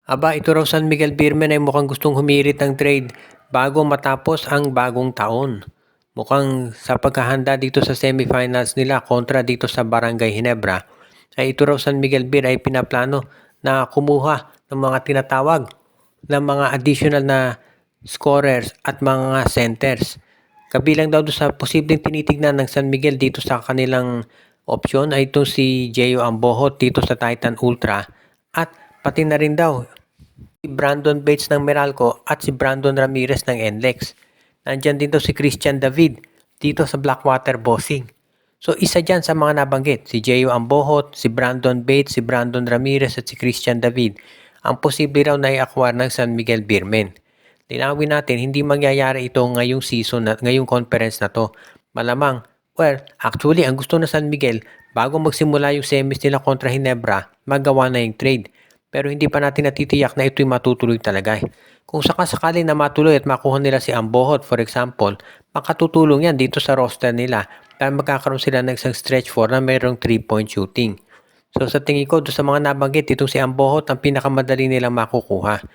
Aba, ito raw San Miguel Beerman ay mukhang gustong humirit ng trade bago matapos ang bagong taon. Mukhang sa pagkahanda dito sa semifinals nila kontra dito sa Barangay Ginebra, ay ito raw San Miguel Beer ay pinaplano na kumuha ng mga tinatawag ng mga additional na scorers at mga centers. Kabilang daw doon sa posibleng tinitignan ng San Miguel dito sa kanilang opsyon ay itong si Jeyo Ambohot dito sa Titan Ultra at pati na rin daw si Brandon Bates ng Meralco at si Brandon Ramirez ng NLEX. Nandyan din daw si Christian David dito sa Blackwater Bossing. So isa dyan sa mga nabanggit, si Jeyo Ambohot, si Brandon Bates, si Brandon Ramirez at si Christian David ang posible raw na i-acquire ng San Miguel Beermen. Linawin natin, hindi mangyayari ito ngayong season at ngayong conference na to. Malamang, actually, ang gusto na San Miguel, bago magsimula yung semis nila kontra Ginebra, magawa na yung trade. Pero hindi pa natin natitiyak na ito'y matutuloy talaga. Kung sakasakali na matuloy at makuha nila si Ambohot, for example, makatutulong yan dito sa roster nila dahil magkakaroon sila ng isang stretch 4 na mayroong 3-point shooting. So sa tingin ko, doon sa mga nabanggit, itong si Ambohot ang pinakamadali nilang makukuha.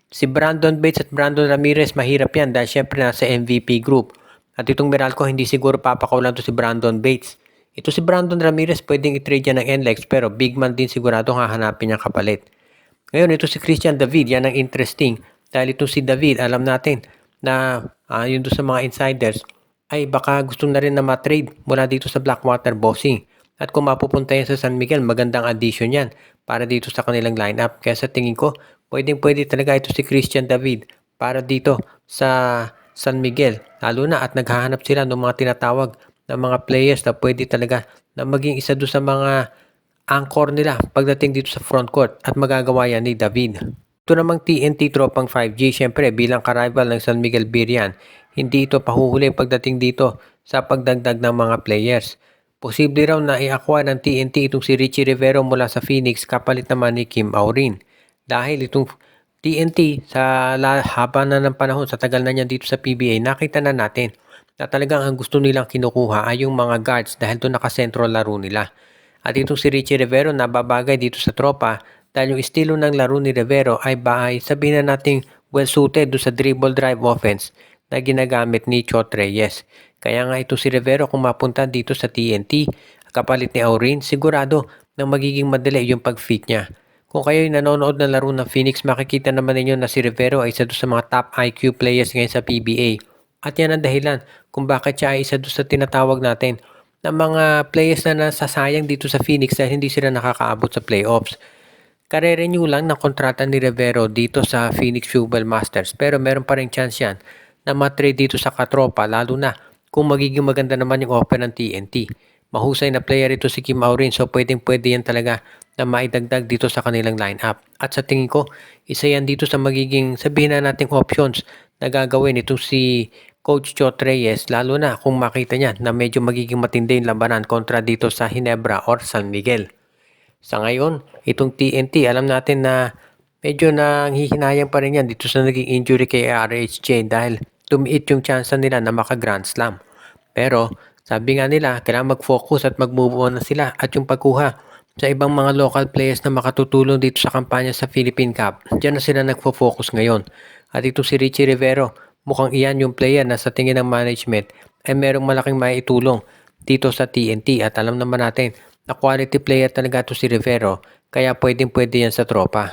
Si Brandon Bates at Brandon Ramirez, mahirap yan dahil syempre nasa MVP group. At itong Meralco, hindi siguro papakawalan to si Brandon Bates. Ito si Brandon Ramirez, pwedeng i-trade yan ng NLEX pero big man din sigurado hahanapin niyang kapalit. Ngayon, ito si Christian David, yan ang interesting. Dahil ito si David, alam natin na yun doon sa mga insiders, ay baka gusto na rin na ma-trade mula dito sa Blackwater Bossing. At kung mapupunta yan sa San Miguel, magandang addition yan para dito sa kanilang lineup. Kaya sa tingin ko, pwedeng-pwede talaga ito si Christian David para dito sa San Miguel. Lalo na at naghahanap sila ng mga tinatawag na mga players na pwede talaga na maging isa doon sa mga anchor nila pagdating dito sa front court at magagawa yan ni David. Ito namang TNT tropang 5G, syempre bilang ka-rival ng San Miguel Beer, hindi ito pahuhuli pagdating dito sa pagdagdag ng mga players. Posible raw na i-acquire ng TNT itong si Richie Rivero mula sa Phoenix kapalit naman ni Kim Aurin. Dahil itong TNT sa haba na ng panahon, sa tagal na niya dito sa PBA, nakita na natin na talagang ang gusto nilang kinukuha ay yung mga guards dahil doon nakasentro laro nila. At itong si Richie Rivero nababagay dito sa tropa dahil yung estilo ng laro ni Rivero ay sabihin na nating well suited do sa dribble drive offense na ginagamit ni Chot Reyes. Kaya nga ito si Rivero kung mapunta dito sa TNT kapalit ni Aurin, sigurado na magiging madali yung pag-fit niya. Kung kayo'y nanonood ng laro ng Phoenix, makikita naman ninyo na si Rivero ay isa doon sa mga top IQ players ngayon sa PBA. At yan ang dahilan kung bakit siya ay isa doon sa tinatawag natin na mga players na nasasayang dito sa Phoenix dahil hindi sila nakakaabot sa playoffs. Kare-renew lang ng kontrata ni Rivero dito sa Phoenix Fuel Masters pero meron pa rin chance yan na matrade dito sa katropa lalo na kung magiging maganda naman yung offer ng TNT. Mahusay na player ito si Kim Aurin so pwedeng-pwede yan talaga na maidagdag dito sa kanilang lineup. At sa tingin ko, isa yan dito sa magiging sabihin na nating options na gagawin ito si Coach Chot Reyes lalo na kung makita niya na medyo magiging matindi yung labanan kontra dito sa Ginebra or San Miguel. Sa ngayon, itong TNT, alam natin na medyo nanghihinayang pa rin yan dito sa naging injury kay RHJ dahil tumiit yung chance nila na maka-Grand Slam. Pero, sabi nga nila, kailangan mag-focus at mag-move on na sila at yung pagkuha sa ibang mga local players na makatutulong dito sa kampanya sa Philippine Cup. Diyan na sila nagfo-focus ngayon. At ito si Richie Rivero, mukhang iyan yung player na sa tingin ng management ay merong malaking maitulong dito sa TNT at alam naman natin na quality player talaga ito si Rivero kaya pwedeng-pwede yan sa tropa.